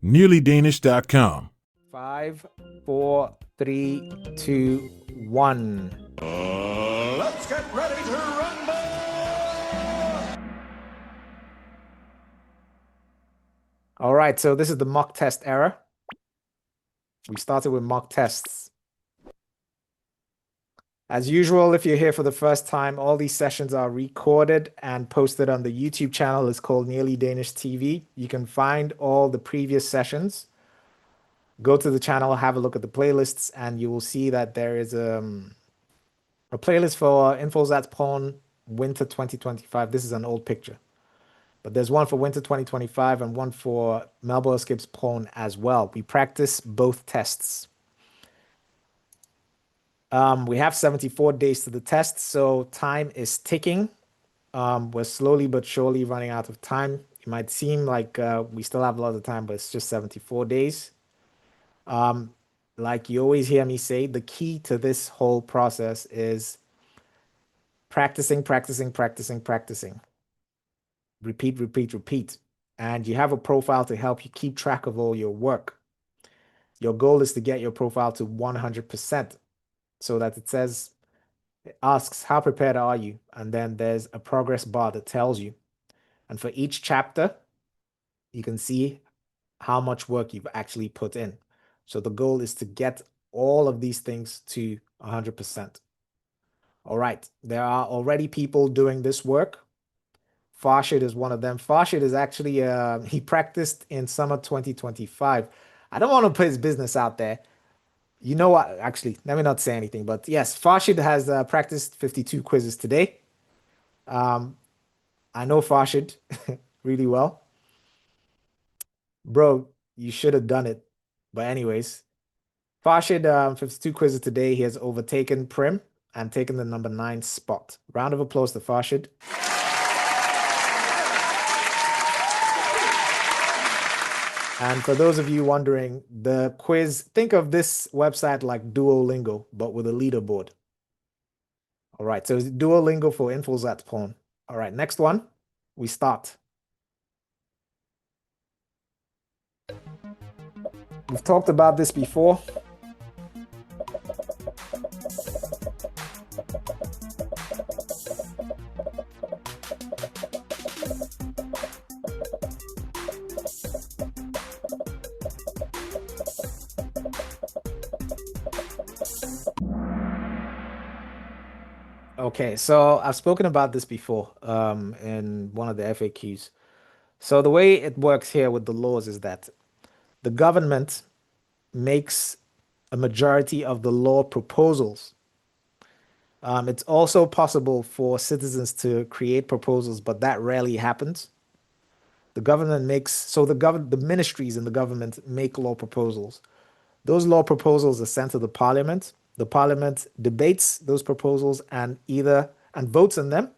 nearlydanish.com. 5, 4, 3, 2, 1. Let's get ready to rumble! All right, so this is the mock test era. We started with mock tests. As usual, if you're here for the first time, all these sessions are recorded and posted on the YouTube channel. It's called Nearly Danish TV. You can find all the previous sessions. Go to the channel, have a look at the playlists, and you will see that there is a playlist for INDFØDSRETSPRØVEN Winter 2025. This is an old picture. But there's one for Winter 2025 and one for INDFØDSRETSPRØVEN as well. We practice both tests. We have 74 days to the test, so time is ticking. We're slowly but surely running out of time. It might seem like we still have a lot of time, but it's just 74 days. Like you always hear me say, the key to this whole process is practicing, practicing, practicing, practicing. Repeat, repeat, repeat. And you have a profile to help you keep track of all your work. Your goal is to get your profile to 100%. So that it asks, how prepared are you? And then there's a progress bar that tells you. And for each chapter, you can see how much work you've actually put in. So the goal is to get all of these things to 100%. All right, there are already people doing this work. Farshid is one of them. Farshid is actually, he practiced in summer 2025. I don't want to put his business out there. You know what? Actually, let me not say anything. But yes, Farshid has practiced 52 quizzes today. I know Farshid really well. Bro, you should have done it. But anyways, Farshid, 52 quizzes today. He has overtaken Prim and taken the number 9 spot. Round of applause to Farshid. And for those of you wondering, the quiz, think of this website like Duolingo, but with a leaderboard. All right, so it's Duolingo for INDFØDSRETSPRØVEN. All right, next one, we start. We've talked about this before. Okay, so I've spoken about this before in one of the FAQs. So the way it works here with the laws is that the government makes a majority of the law proposals. It's also possible for citizens to create proposals, but that rarely happens. The government makes, so the ministries in the government make law proposals. Those law proposals are sent to the parliament. The parliament debates those proposals and votes on them.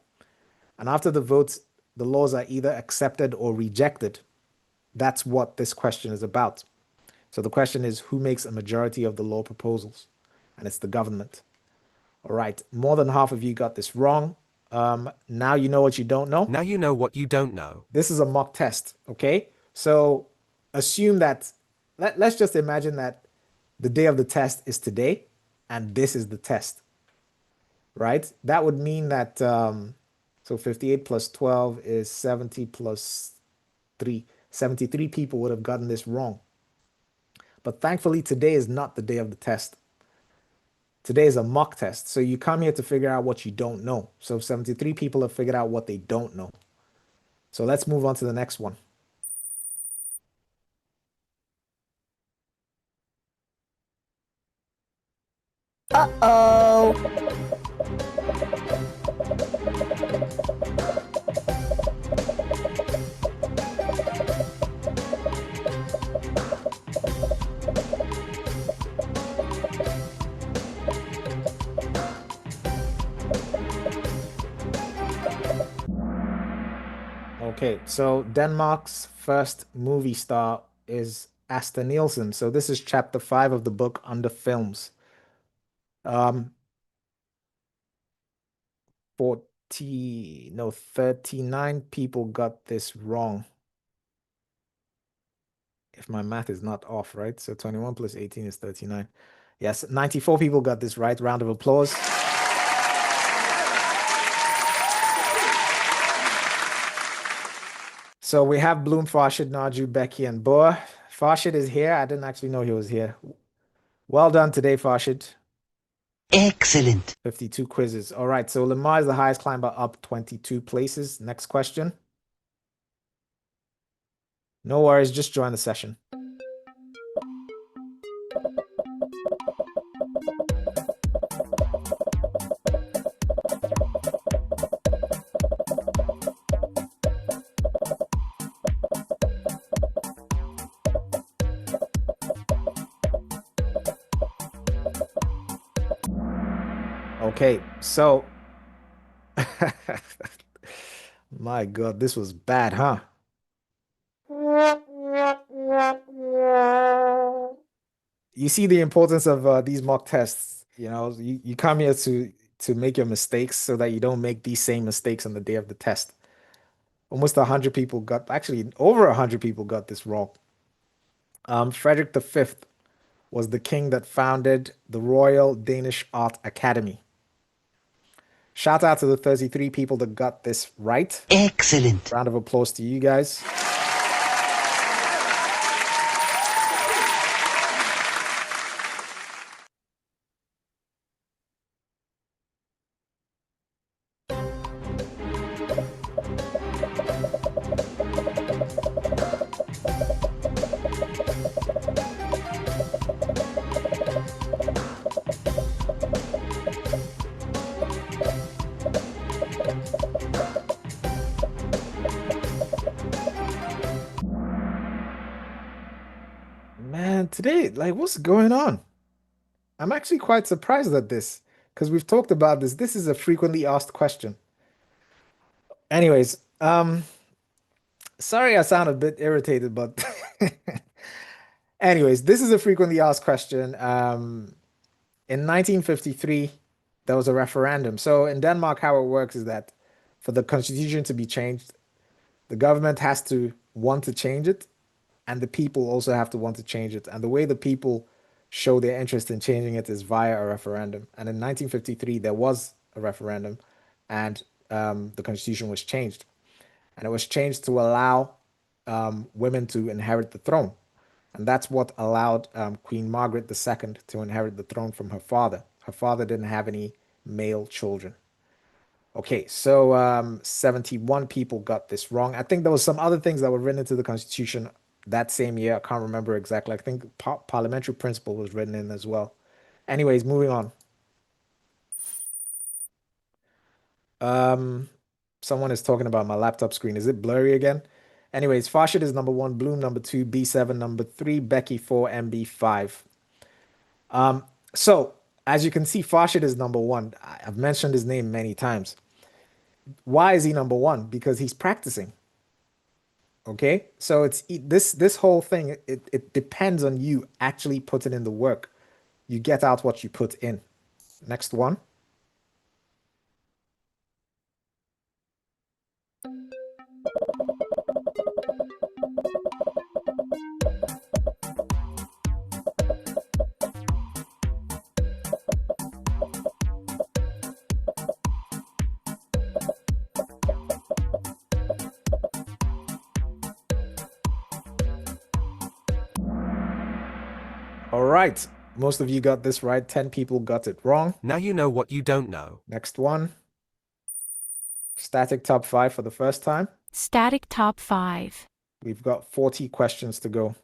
And after the votes, the laws are either accepted or rejected. That's what this question is about. So the question is, who makes a majority of the law proposals? And it's the government. All right, more than half of you got this wrong. Now you know what you don't know. Now you know what you don't know. This is a mock test, okay? So assume that, let's just imagine that the day of the test is today, and this is the test, right? That would mean that, so 58 plus 12 is 70 plus 3. 73 people would have gotten this wrong. But thankfully, today is not the day of the test. Today is a mock test. So you come here to figure out what you don't know. So 73 people have figured out what they don't know. So let's move on to the next one. Uh-oh. Okay, so Denmark's first movie star is Asta Nielsen. So this is chapter 5 of the book Under Films. 39 people got this wrong. if my math is not off, right? So 21 plus 18 is 39. Yes, 94 people got this right. Round of applause. So we have Bloom, Farshid, Naju, Becky, and Boa. Farshid is here. I didn't actually know he was here. Well done today, Farshid. Excellent. 52 quizzes. All right, so Lamar is the highest climber, up 22 places. Next question. No worries, just join the session. Okay, so my God, this was bad, huh? You see the importance of these mock tests. You know, you come here to make your mistakes so that you don't make these same mistakes on the day of the test. Almost 100 people got, actually over 100 people got this wrong. Frederick V was the king that founded the Royal Danish Art Academy. Shout out to the 33 people that got this right. Excellent. Round of applause to you guys. Man, today, like, what's going on? I'm actually quite surprised at this because we've talked about this. This is a frequently asked question. Anyways, sorry I sound a bit irritated, but anyways, this is a frequently asked question. In 1953, there was a referendum. So in Denmark, how it works is that for the constitution to be changed, the government has to want to change it, and the people also have to want to change it. And the way the people show their interest in changing it is via a referendum. And in 1953, there was a referendum, and the constitution was changed. And it was changed to allow women to inherit the throne. And that's what allowed Queen Margaret II to inherit the throne from her father. Her father didn't have any male children. Okay, so 71 people got this wrong. I think there was some other things that were written into the Constitution that same year. I can't remember exactly. I think parliamentary principle was written in as well. Anyways, moving on. Someone is talking about my laptop screen. Is it blurry again? Anyways, Farshid is number 1, Bloom number 2, B7 number 3, Becky 4, MB 5. So as you can see, Farshid is number 1. I've mentioned his name many times. Why is he number 1? Because he's practicing. Okay, so it's this whole thing. It depends on you actually putting in the work. You get out what you put in. Next one. All right, most of you got this right. 10 people got it wrong. Now you know what you don't know. Next one. Static top 5 for the first time. Static top 5. We've got 40 questions to go.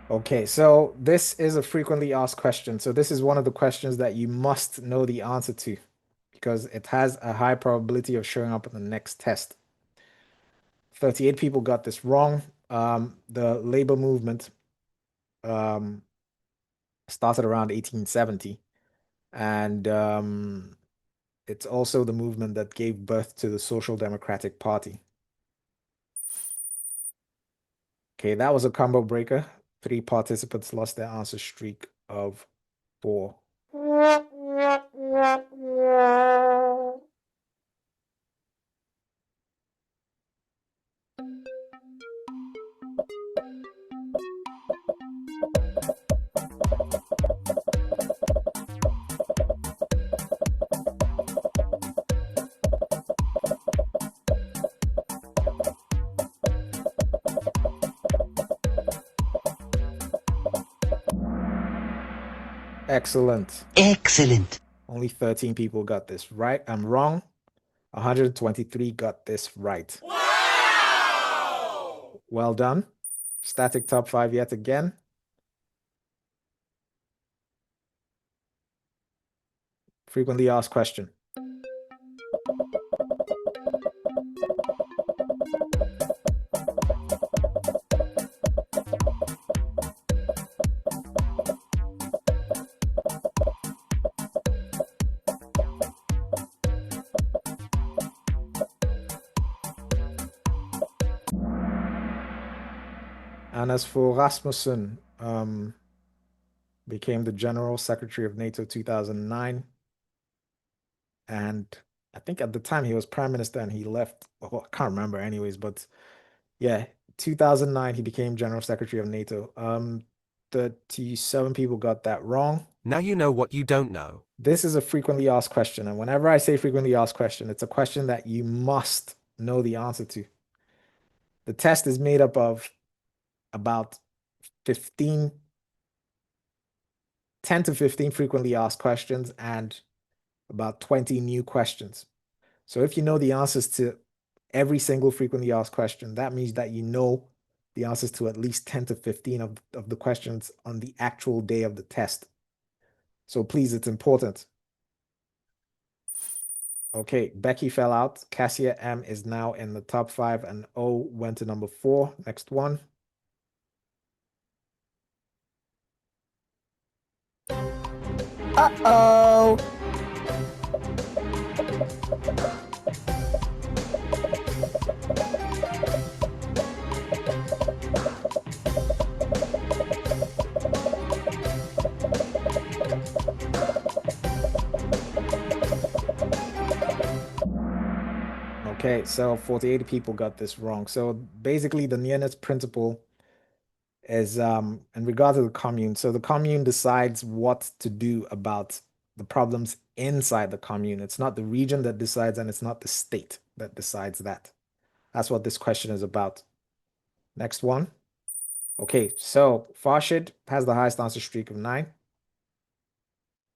Okay, so this is a frequently asked question. So this is one of the questions that you must know the answer to because it has a high probability of showing up in the next test. 38 people got this wrong. The labor movement started around 1870. And it's also the movement that gave birth to the Social Democratic Party. Okay, that was a combo breaker. 3 participants lost their answer streak of 4. Excellent. Excellent. Only 13 people got this right. I'm wrong. 123 got this right. Wow! Well done. Static top 5 yet again. Frequently asked question. And as for Rasmussen, became the General Secretary of NATO 2009. And I think at the time he was Prime Minister and he left. Oh, I can't remember anyways, but yeah, 2009 he became General Secretary of NATO. 37 people got that wrong. Now you know what you don't know. This is a frequently asked question. And whenever I say frequently asked question, it's a question that you must know the answer to. The test is made up of about 10 to 15 frequently asked questions and about 20 new questions. So if you know the answers to every single frequently asked question, that means that you know the answers to at least 10 to 15 of the questions on the actual day of the test. So please, it's important. Okay, Becky fell out. Cassia M is now in the top 5 and O went to number 4. Next one. Uh-oh. Okay, so 48 people got this wrong. So basically the nearness principle is in regard to the commune. So the commune decides what to do about the problems inside the commune. It's not the region that decides, and it's not the state that decides that. That's what this question is about. Next one. Okay, so Farshid has the highest answer streak of 9.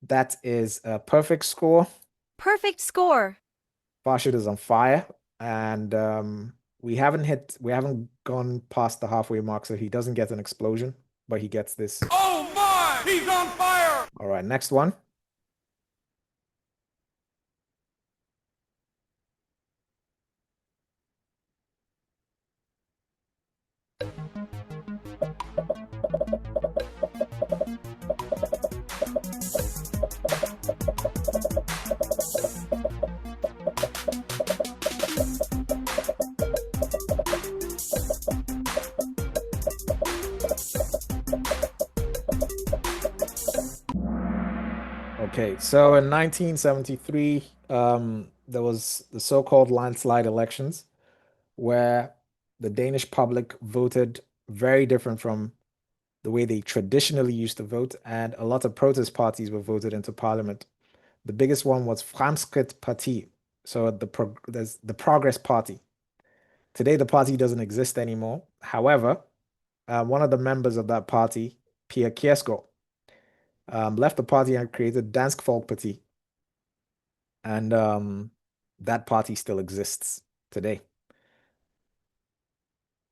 That is a perfect score. Perfect score. Farshid is on fire, and we haven't gone past the halfway mark, so he doesn't get an explosion, but he gets this. Oh my! He's on fire! All right, next one. Okay, so in 1973, there was the so-called landslide elections where the Danish public voted very different from the way they traditionally used to vote, and a lot of protest parties were voted into parliament. The biggest one was Fremskridtspartiet, so there's the Progress Party. Today, the party doesn't exist anymore. However, one of the members of that party, Pia Kjærsgaard, left the party and created Dansk Folkeparti. And that party still exists today.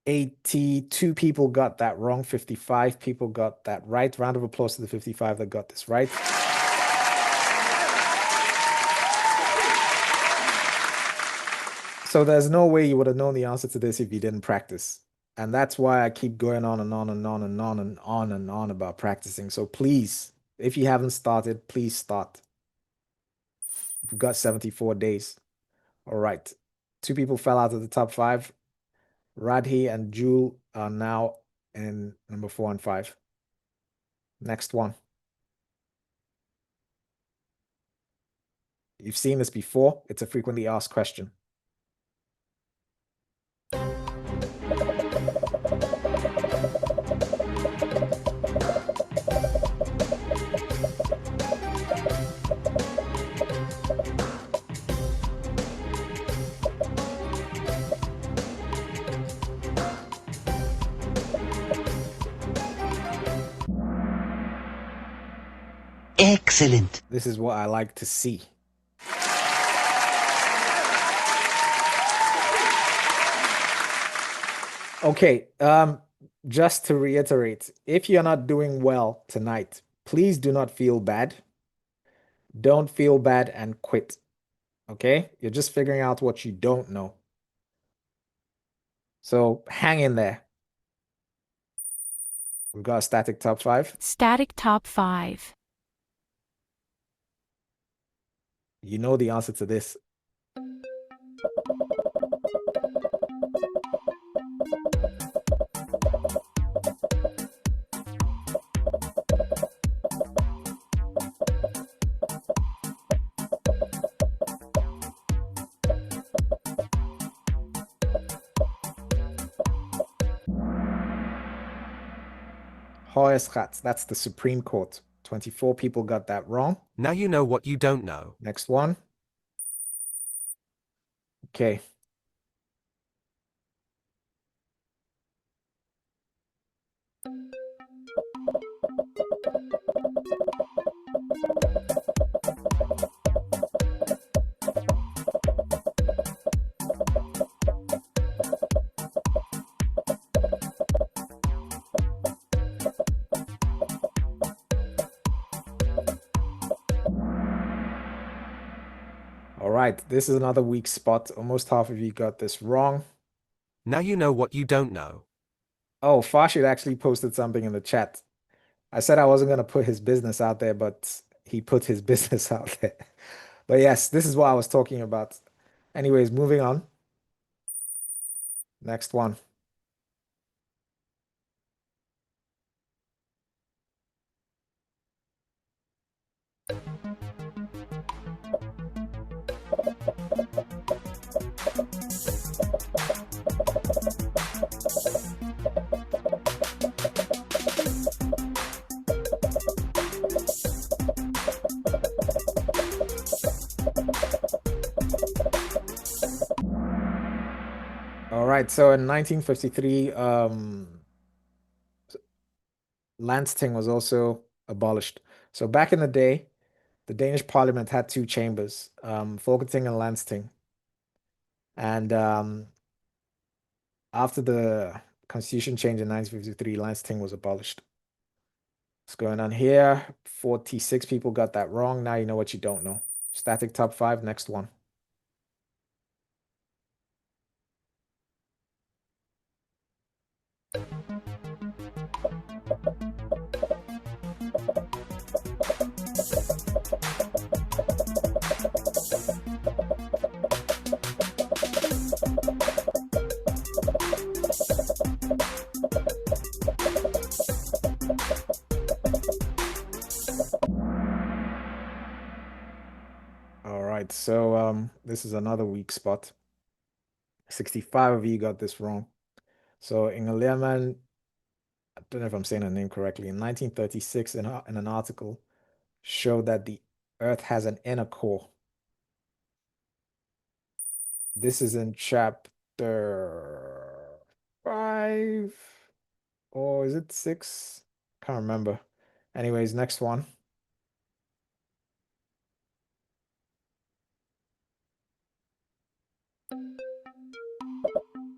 82 people got that wrong. 55 people got that right. Round of applause to the 55 that got this right. So there's no way you would have known the answer to this if you didn't practice. And that's why I keep going on and on and on and on and on and on about practicing. So please, if you haven't started, please start. We've got 74 days. All right. 2 people fell out of the top 5. Radhi and Jewel are now in number 4 and 5. Next one. You've seen this before. It's a frequently asked question. Excellent. This is what I like to see. Okay, just to reiterate, if you're not doing well tonight, please do not feel bad. Don't feel bad and quit. Okay? You're just figuring out what you don't know. So hang in there. We've got a static top 5. Static top 5. You know the answer to this. Hoesgat, that's the Supreme Court. 24 people got that wrong. Now you know what you don't know. Next one. Okay. All right, this is another weak spot. Almost half of you got this wrong. Now you know what you don't know. Oh, Farshid actually posted something in the chat. I said I wasn't going to put his business out there, but he put his business out there. But yes, this is what I was talking about. Anyways, moving on. Next one. All right, so in 1953, Landsting was also abolished. So back in the day, the Danish parliament had 2 chambers, Folketing and Landsting. And after the constitution change in 1953, Landsting was abolished. What's going on here? 46 people got that wrong. Now you know what you don't know. Static top 5, next one. All right, so this is another weak spot. 65 of you got this wrong. So Ingeleman, I don't know if I'm saying her name correctly, in 1936 in an article showed that the Earth has an inner core. This is in chapter 5, or is it 6? Can't remember. Anyways, next one.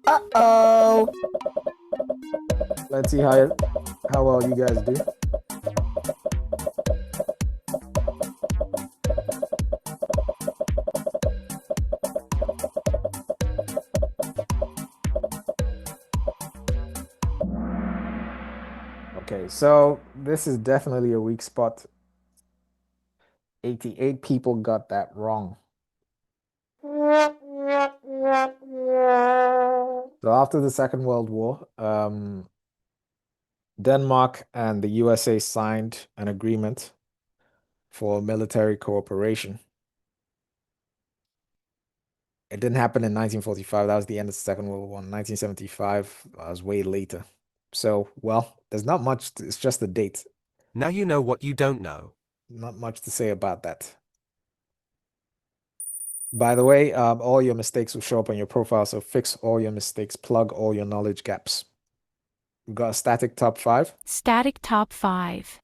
Uh-oh. Let's see how well you guys do. Okay, so this is definitely a weak spot. 88 people got that wrong. So after the Second World War, Denmark and the USA signed an agreement for military cooperation. It didn't happen in 1945. That was the end of the Second World War. 1975 was way later. So, well, there's not much. It's just the date. Now you know what you don't know. Not much to say about that. By the way, all your mistakes will show up on your profile. So fix all your mistakes, plug all your knowledge gaps. We've got a static top 5. Static top 5.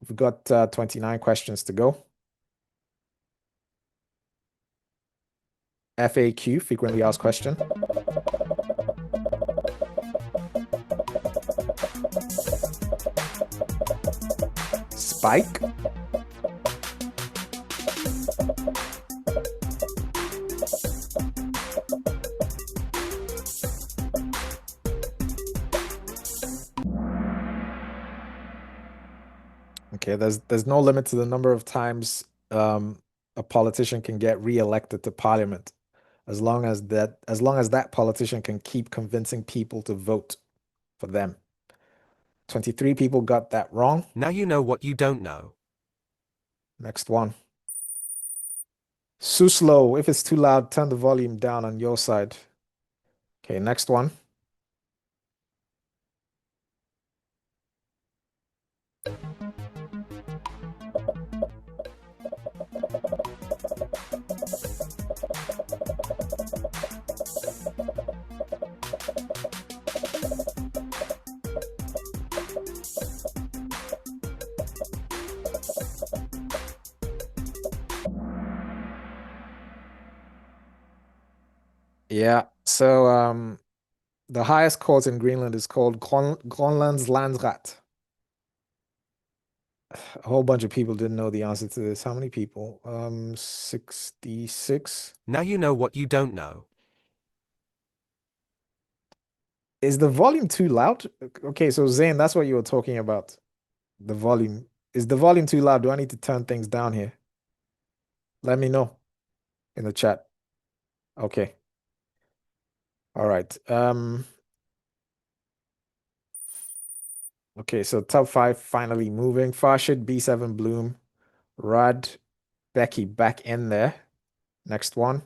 We've got 29 questions to go. FAQ, frequently asked question. Spike. Okay, there's no limit to the number of times a politician can get re-elected to parliament, as long as that politician can keep convincing people to vote for them. 23 people got that wrong. Now you know what you don't know. Next one. Too slow. If it's too loud, turn the volume down on your side. Okay, next one. Yeah, so the highest court in Greenland is called Grönlands Landsret. A whole bunch of people didn't know the answer to this. How many people? 66. Now you know what you don't know. Is the volume too loud? Okay, so Zane, that's what you were talking about. The volume. Is the volume too loud? Do I need to turn things down here? Let me know in the chat. Okay. All right. Okay, so top 5 finally moving. Farshid, B7 Bloom, Rad, Becky back in there. Next one.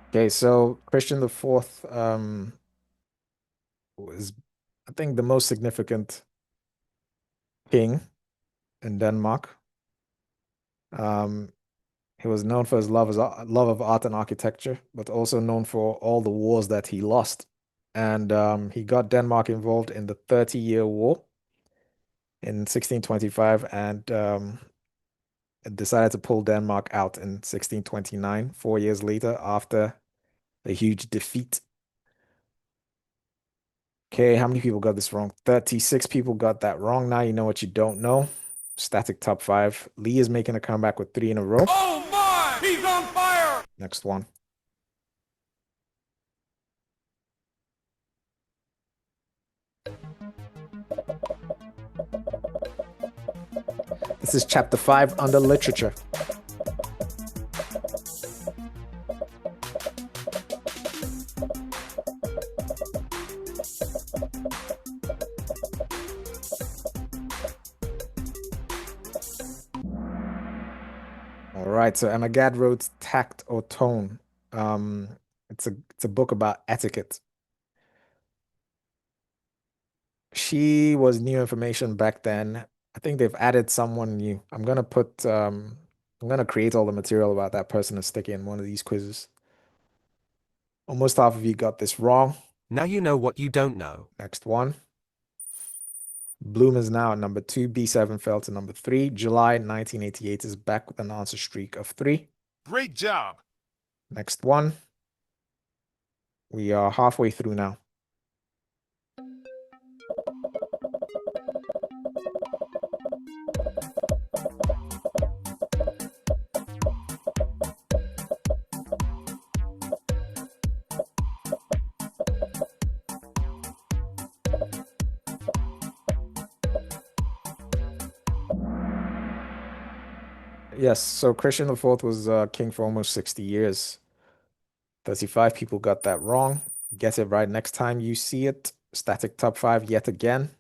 Okay, so Christian the Fourth was, I think, the most significant king in Denmark. He was known for his love of art and architecture, but also known for all the wars that he lost. And he got Denmark involved in the 30-Year War in 1625 and decided to pull Denmark out in 1629, 4 years later, after a huge defeat. Okay, how many people got this wrong? 36 people got that wrong. Now you know what you don't know. Static top 5. Lee is making a comeback with 3 in a row. Oh my! He's on fire! Next one. This is chapter 5 under literature. All right, so Emma Gadd wrote Tact or Tone. It's a book about etiquette. She was new information back then. I think they've added someone new. I'm gonna create all the material about that person and stick it in one of these quizzes. Almost half of you got this wrong. Now you know what you don't know. Next one. Bloom is now at number 2. B7 fell to number 3. July 1988 is back with an answer streak of 3. Great job. Next one. We are halfway through now. Yes, so Christian IV was king for almost 60 years. 35 people got that wrong. Get it right next time you see it. Static top 5 yet again.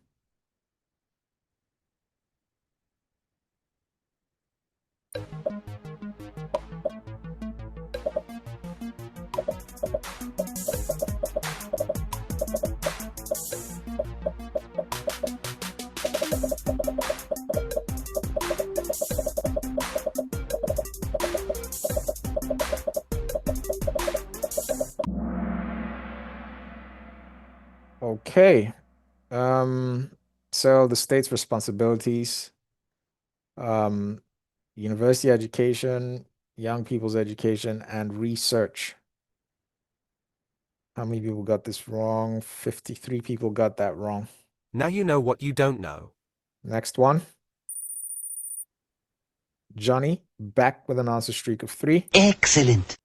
Okay. So the state's responsibilities, university education, young people's education, and research. How many people got this wrong? 53 people got that wrong. Now you know what you don't know. Next one. Johnny, back with an answer streak of 3. Excellent.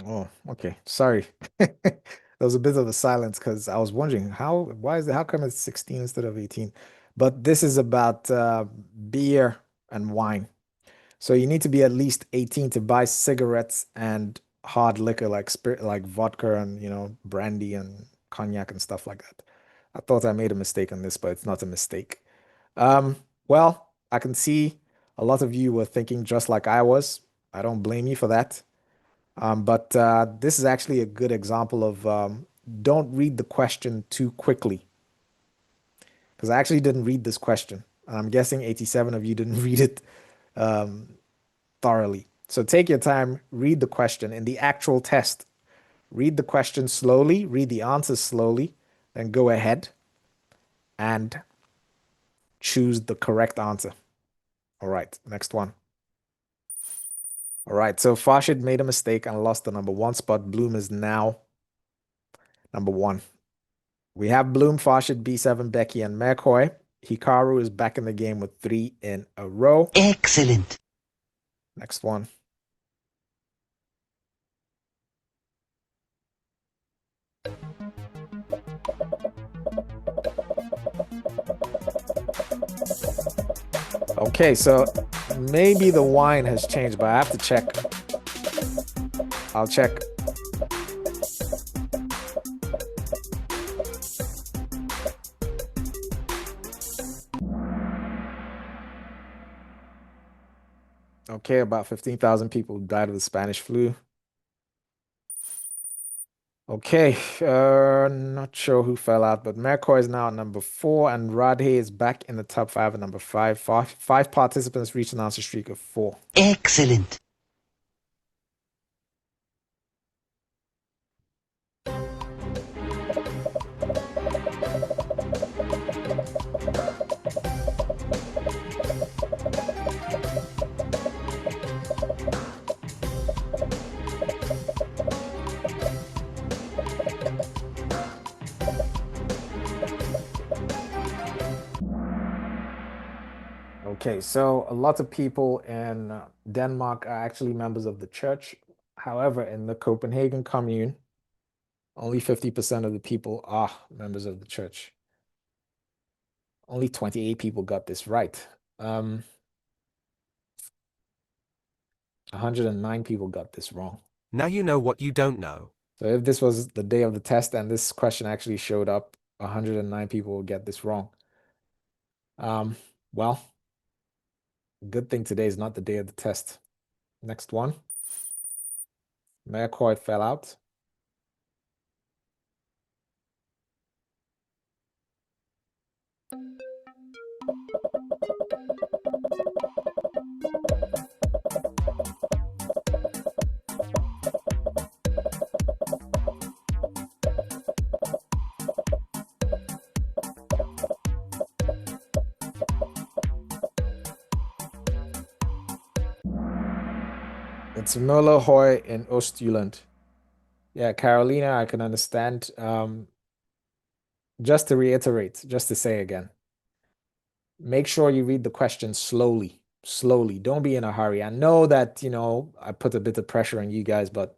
Oh, okay. Sorry. There was a bit of a silence because I was wondering how come it's 16 instead of 18? But this is about beer and wine. So you need to be at least 18 to buy cigarettes and hard liquor like spirit, like vodka and, brandy and cognac and stuff like that. I thought I made a mistake on this, but it's not a mistake. Well, I can see a lot of you were thinking just like I was. I don't blame you for that. But this is actually a good example of don't read the question too quickly. Because I actually didn't read this question. And I'm guessing 87 of you didn't read it thoroughly. So take your time, read the question. In the actual test, read the question slowly, read the answers slowly, then go ahead and choose the correct answer. All right, next one. All right, so Farshid made a mistake and lost the number 1 spot. Bloom is now number 1. We have Bloom, Farshid, B7, Becky, and McCoy. Hikaru is back in the game with 3 in a row. Excellent. Next one. Okay, so maybe the wine has changed, but I have to check. I'll check. Okay, about 15,000 people died of the Spanish flu. Okay, not sure who fell out, but McCoy is now at number 4, and Radhe is back in the top 5 at number 5. Five participants reached an answer streak of 4. Excellent. Okay, so a lot of people in Denmark are actually members of the church. However, in the Copenhagen commune, only 50% of the people are members of the church. Only 28 people got this right. 109 people got this wrong. Now you know what you don't know. So if this was the day of the test and this question actually showed up, 109 people will get this wrong. Well, good thing today is not the day of the test. Next one. McCoy fell out. It's Müller Hoy in Ostjylland. Yeah, Carolina, I can understand. Just to reiterate, just to say again, make sure you read the question slowly. Slowly. Don't be in a hurry. I know that, I put a bit of pressure on you guys, but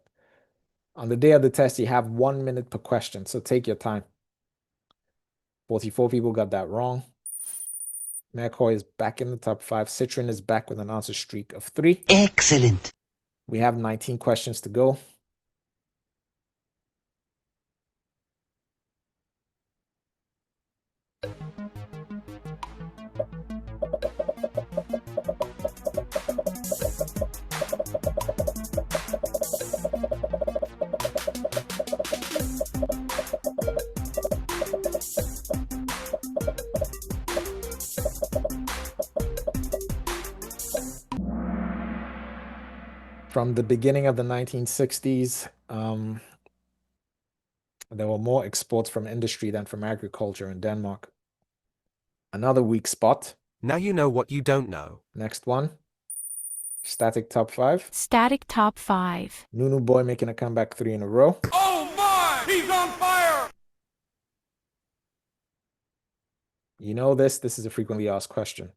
on the day of the test, you have 1 minute per question. So take your time. 44 people got that wrong. McCoy is back in the top 5. Citrin is back with an answer streak of 3. Excellent. We have 19 questions to go. From the beginning of the 1960s, there were more exports from industry than from agriculture in Denmark. Another weak spot. Now you know what you don't know. Next one. Static top 5. Static top 5. Nunu Boy making a comeback 3 in a row. Oh my! He's on fire! You know this. This is a frequently asked question.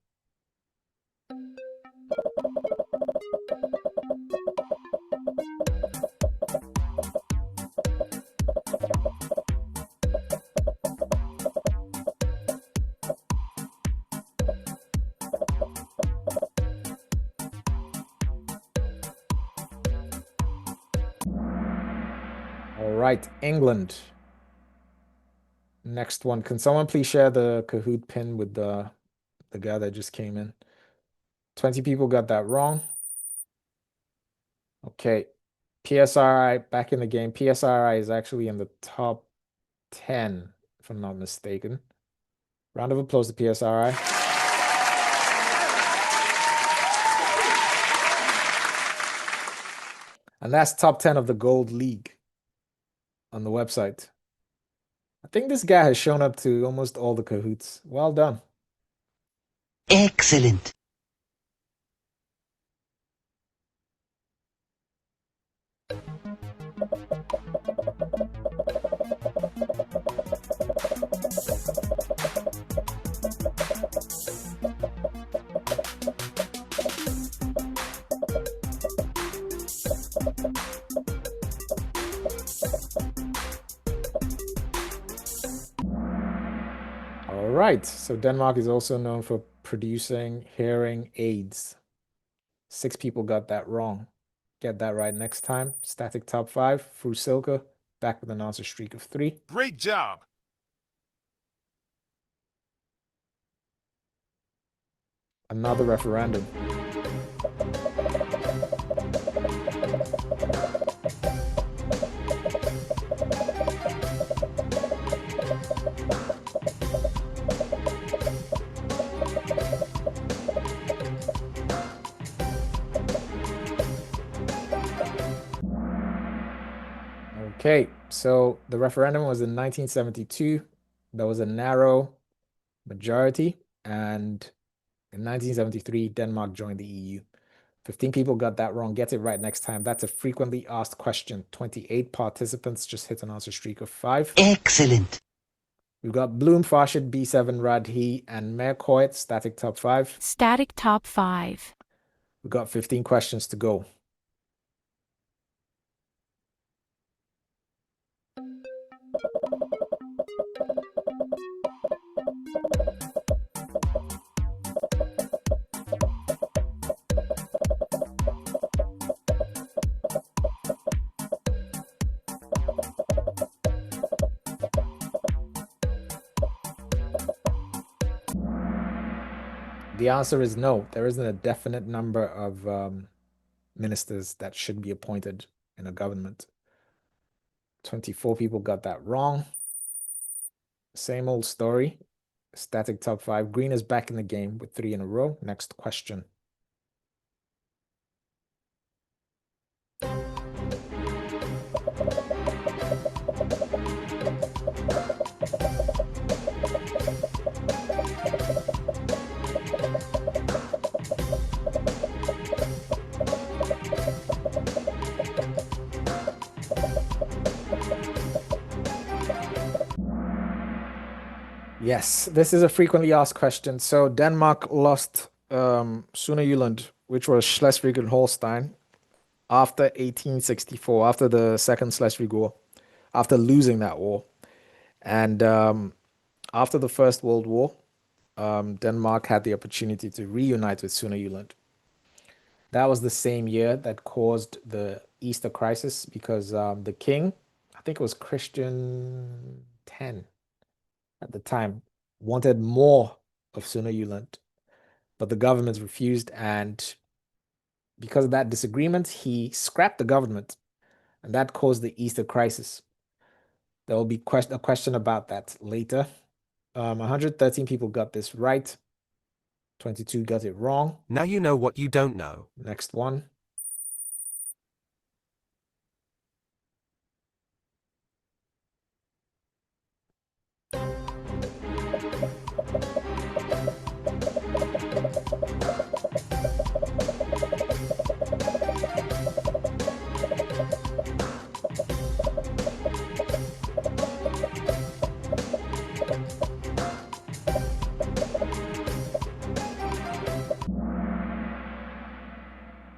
All right, England. Next one. Can someone please share the Kahoot pin with the guy that just came in? 20 people got that wrong. Okay. PSRI back in the game. PSRI is actually in the top 10, if I'm not mistaken. Round of applause to PSRI. And that's top 10 of the Gold League on the website. I think this guy has shown up to almost all the Kahoots. Well done. Excellent. All right, so Denmark is also known for producing hearing aids. 6 people got that wrong. Get that right next time. Static top 5, Fru Silke, back with an answer streak of 3. Great job! Another referendum. Okay, so the referendum was in 1972. There was a narrow majority, and in 1973, Denmark joined the EU. 15 people got that wrong. Get it right next time. That's a frequently asked question. 28 participants just hit an answer streak of 5. Excellent. We've got Bloom, Farshid, B7, Radhi, and Merkoit, static top 5. Static top 5. We've got 15 questions to go. The answer is no. There isn't a definite number of ministers that should be appointed in a government. 24 people got that wrong. Same old story. Static top 5. Green is back in the game with 3 in a row. Next question. Yes, this is a frequently asked question. So Denmark lost Sønderjylland, which was Schleswig and Holstein, after 1864, after the Second Schleswig War, after losing that war. And after the First World War, Denmark had the opportunity to reunite with Sønderjylland. That was the same year that caused the Easter crisis because the king, I think it was Christian X at the time, wanted more of Sønderjylland, but the government refused, and because of that disagreement, he scrapped the government, and that caused the Easter crisis. There will be a question about that later. 113 people got this right. 22 got it wrong. Now you know what you don't know. Next one.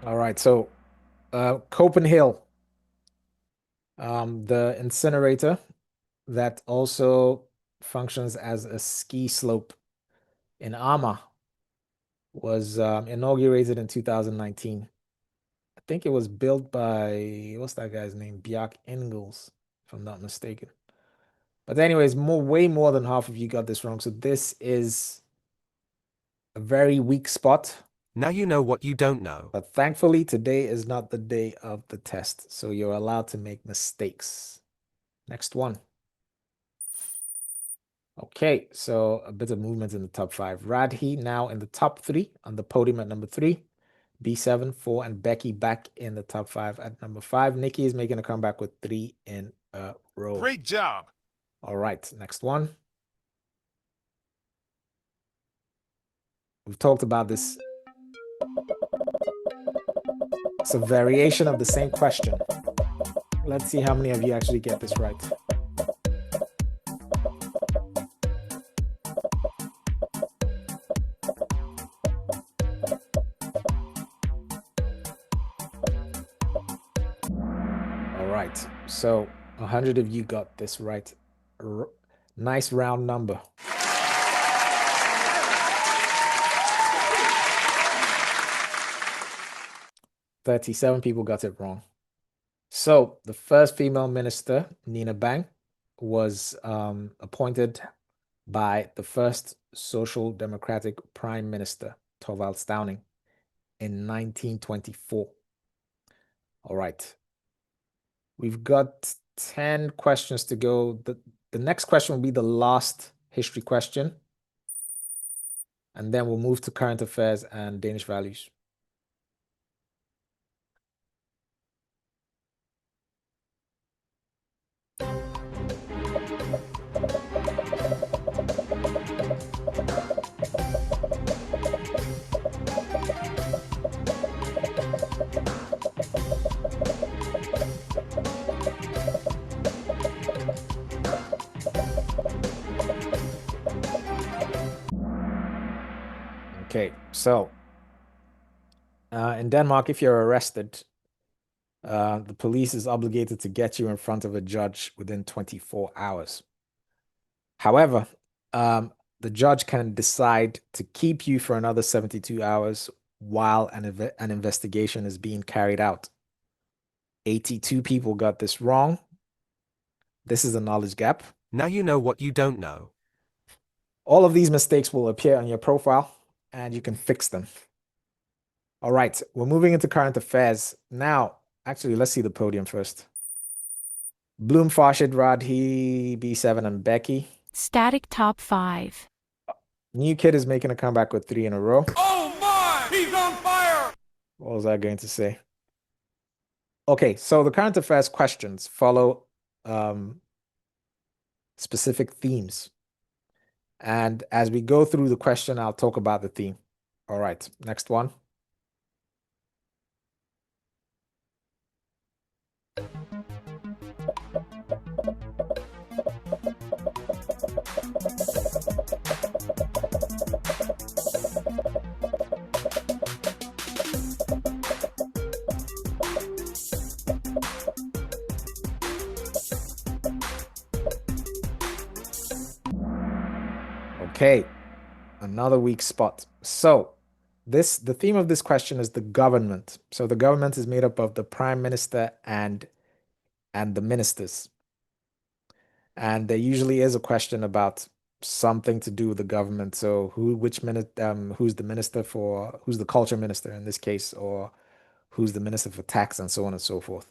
All right, so Copenhagen, the incinerator that also functions as a ski slope in Amager, was inaugurated in 2019. I think it was built by, what's that guy's name? Bjarke Ingels, if I'm not mistaken. But anyways, way more than half of you got this wrong. So this is a very weak spot. Now you know what you don't know. But thankfully, today is not the day of the test, so you're allowed to make mistakes. Next one. Okay, so a bit of movement in the top 5. Radhi now in the top 3 on the podium at number 3. B7, 4, and Becky back in the top 5 at number 5. Nikki is making a comeback with 3 in a row. Great job. All right, next one. We've talked about this. It's a variation of the same question. Let's see how many of you actually get this right. All right, so 100 of you got this right. Nice round number. "37 people got it wrong. So the first female minister, Nina Bang, was appointed by the first Social Democratic Prime Minister, Thorvald Stauning, in 1924. All right. We've got 10 questions to go. The next question will be the last history question. And then we'll move to current affairs and Danish values. Okay, so in Denmark, if you're arrested, the police is obligated to get you in front of a judge within 24 hours. However, the judge can decide to keep you for another 72 hours while an investigation is being carried out. 82 people got this wrong. This is a knowledge gap. Now you know what you don't know. All of these mistakes will appear on your profile, and you can fix them. All right, we're moving into current affairs. Now, actually, let's see the podium first. Bloom, Farshid, Radhi, B7, and Becky. Static top 5. New Kid is making a comeback with 3 in a row. Oh my! He's on fire! What was I going to say? Okay, so the current affairs questions follow specific themes. And as we go through the question, I'll talk about the theme. All right, next one. Okay, another weak spot. So the theme of this question is the government. So the government is made up of the prime minister and the ministers. And there usually is a question about something to do with the government. So who's the minister for, who's the culture minister in this case, or who's the minister for tax, and so on and so forth.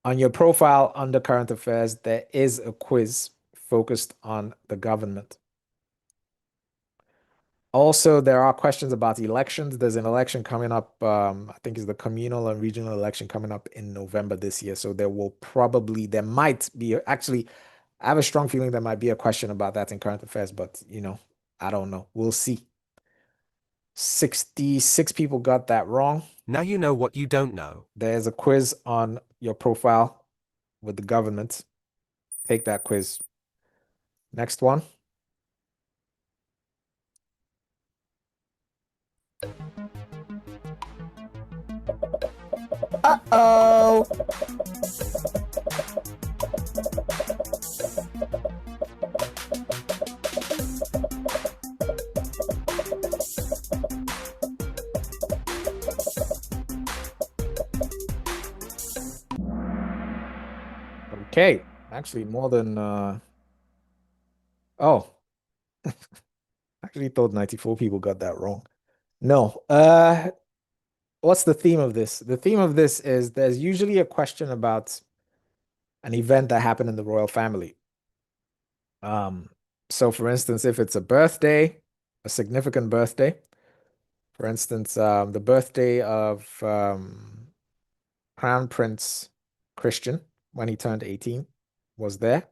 On your profile under current affairs, there is a quiz focused on the government. Also, there are questions about elections. There's an election coming up, I think it's the communal and regional election coming up in November this year. So there might be, actually, I have a strong feeling there might be a question about that in current affairs, but, I don't know. We'll see. 66 people got that wrong. Now you know what you don't know. There's a quiz on your profile with the government. Take that quiz. Next one. Uh-oh. Okay, actually more than oh. Actually thought 94 people got that wrong. No. What's the theme of this? The theme of this is there's usually a question about an event that happened in the royal family. So for instance, if it's a birthday, a significant birthday, for instance, the birthday of Crown Prince Christian when he turned 18 was there.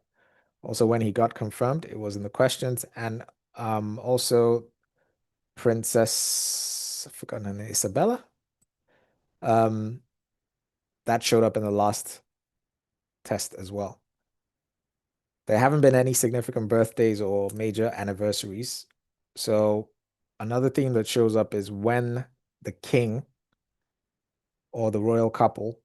Also, when he got confirmed, it was in the questions. And also Princess, I forgot her name, Isabella. That showed up in the last test as well. There haven't been any significant birthdays or major anniversaries. So another theme that shows up is when the king or the royal couple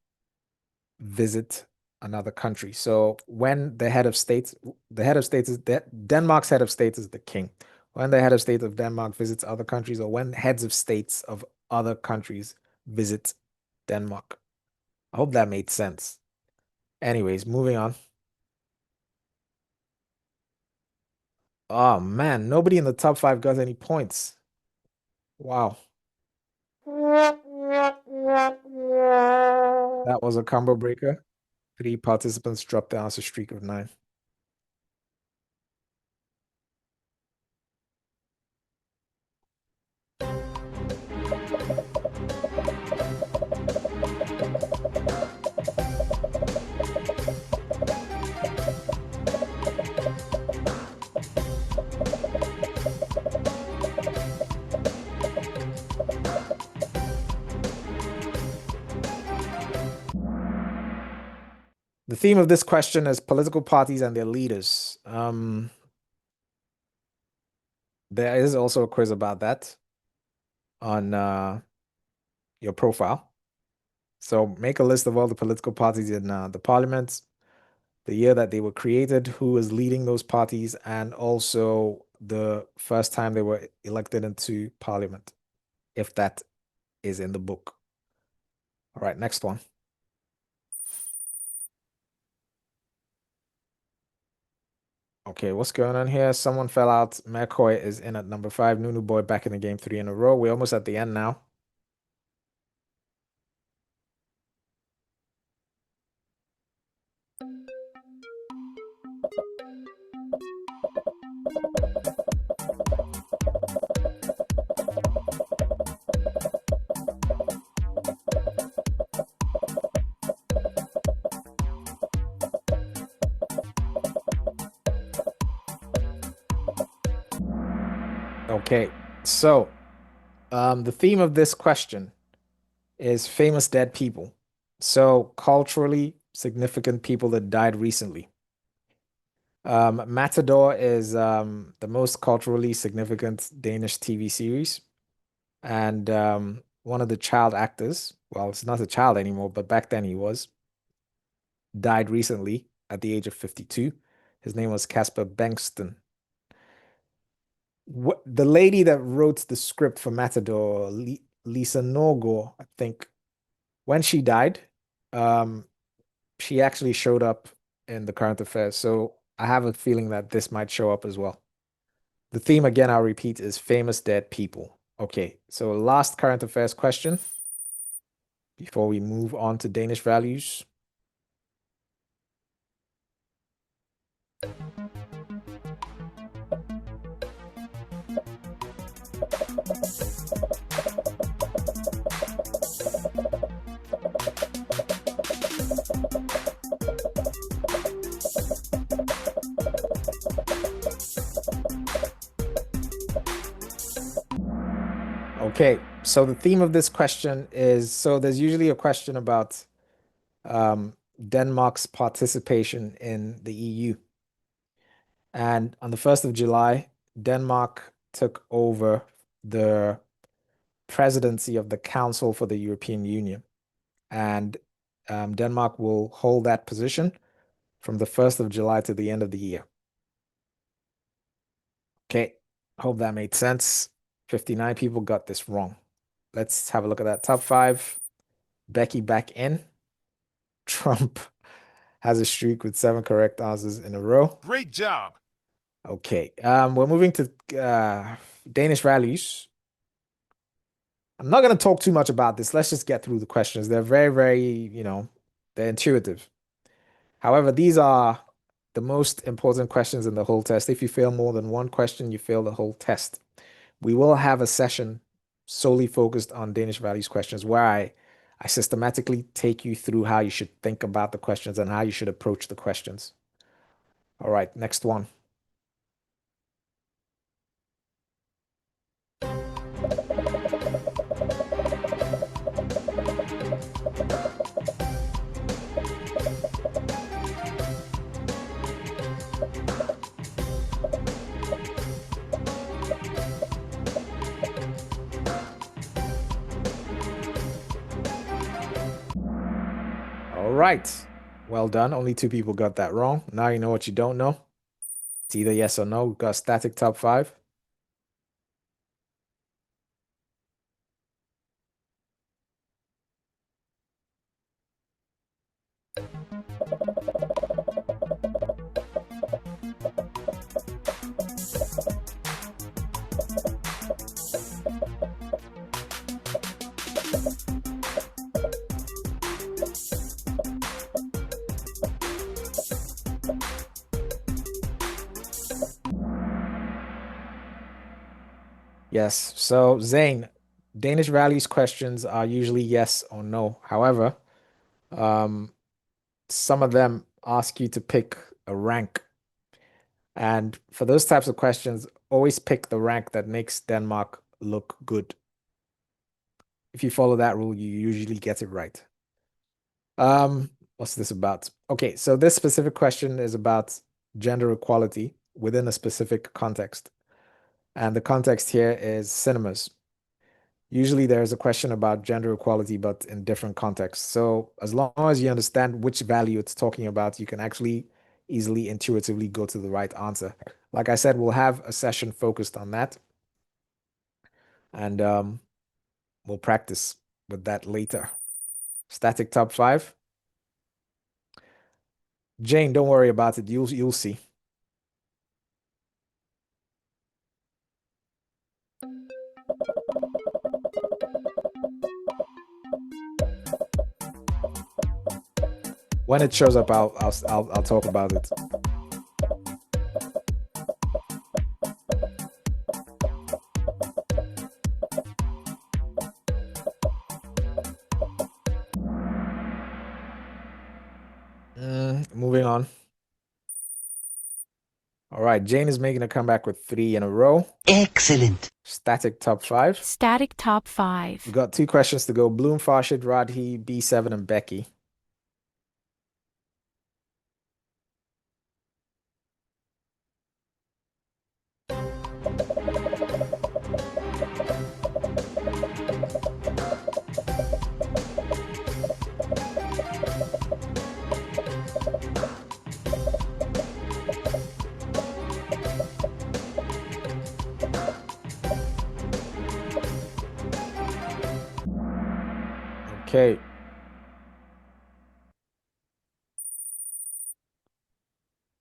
visit another country. So when the head of state is Denmark's head of state is the king. When the head of state of Denmark visits other countries, or when heads of states of other countries visit Denmark. I hope that made sense. Anyways, moving on. Oh man, nobody in the top 5 got any points. Wow. That was a combo breaker. 3 participants dropped down to a streak of 9. The theme of this question is political parties and their leaders. There is also a quiz about that on your profile. So make a list of all the political parties in the parliament, the year that they were created, who is leading those parties, and also the first time they were elected into parliament, if that is in the book. All right, next one. Okay, what's going on here? Someone fell out. McCoy is in at number 5. Nunu Boy back in the game 3 in a row. We're almost at the end now. Okay, so the theme of this question is famous dead people. So culturally significant people that died recently. Matador is the most culturally significant Danish TV series. And one of the child actors, well, it's not a child anymore, but back then he was, died recently at the age of 52. His name was Casper Bengtsson. The lady that wrote the script for Matador, Lisa Norgård, I think, when she died, she actually showed up in the current affairs. So I have a feeling that this might show up as well. The theme, again, I'll repeat, is famous dead people. Okay, so last current affairs question before we move on to Danish values. Okay, so the theme of this question is, so there's usually a question about Denmark's participation in the EU. And on the 1st of July, Denmark took over the presidency of the Council for the European Union. And Denmark will hold that position from the 1st of July to the end of the year. Okay, hope that made sense. 59 people got this wrong. Let's have a look at that top 5. Becky back in. Trump has a streak with 7 correct answers in a row. Great job. Okay, we're moving to Danish values. I'm not going to talk too much about this. Let's just get through the questions. They're very, very, they're intuitive. However, these are the most important questions in the whole test. If you fail more than one question, you fail the whole test. We will have a session solely focused on Danish values questions where I systematically take you through how you should think about the questions and how you should approach the questions. All right, next one. All right. Well done. Only 2 people got that wrong. Now you know what you don't know. It's either yes or no. We've got static top 5. Yes. So, Zane, Danish values questions are usually yes or no. However, some of them ask you to pick a rank. And for those types of questions, always pick the rank that makes Denmark look good. If you follow that rule, you usually get it right. What's this about? Okay, so this specific question is about gender equality within a specific context. And the context here is cinemas. Usually there's a question about gender equality, but in different contexts. So as long as you understand which value it's talking about, you can actually easily intuitively go to the right answer. Like I said, we'll have a session focused on that. And we'll practice with that later. Static top 5. Jane, don't worry about it. You'll see. When it shows up, I'll talk about it. Moving on. All right, Jane is making a comeback with 3 in a row. Excellent. Static top 5. Static top 5. We've got 2 questions to go. Bloom, Farshid, Radhi, B7, and Becky. Okay.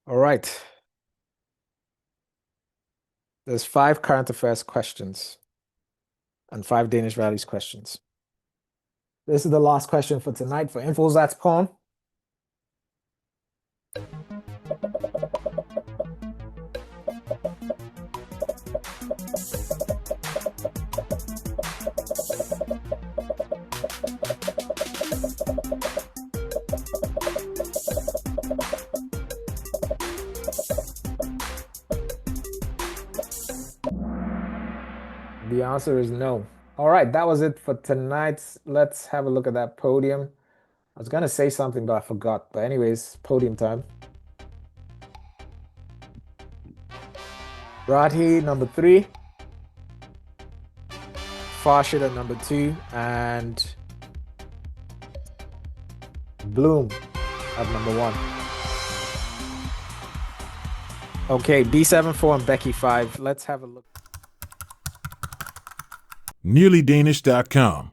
All right. There's 5 current affairs questions and 5 Danish values questions. This is the last question for tonight for INDFØDSRETSPRØVEN. The answer is no. All right, that was it for tonight. Let's have a look at that podium. I was going to say something, but I forgot. But anyways, podium time. Radhi, number 3. Farshid at number 2. And Bloom at number 1. Okay, B7, 4, and Becky 5. Let's have a look. NearlyDanish.com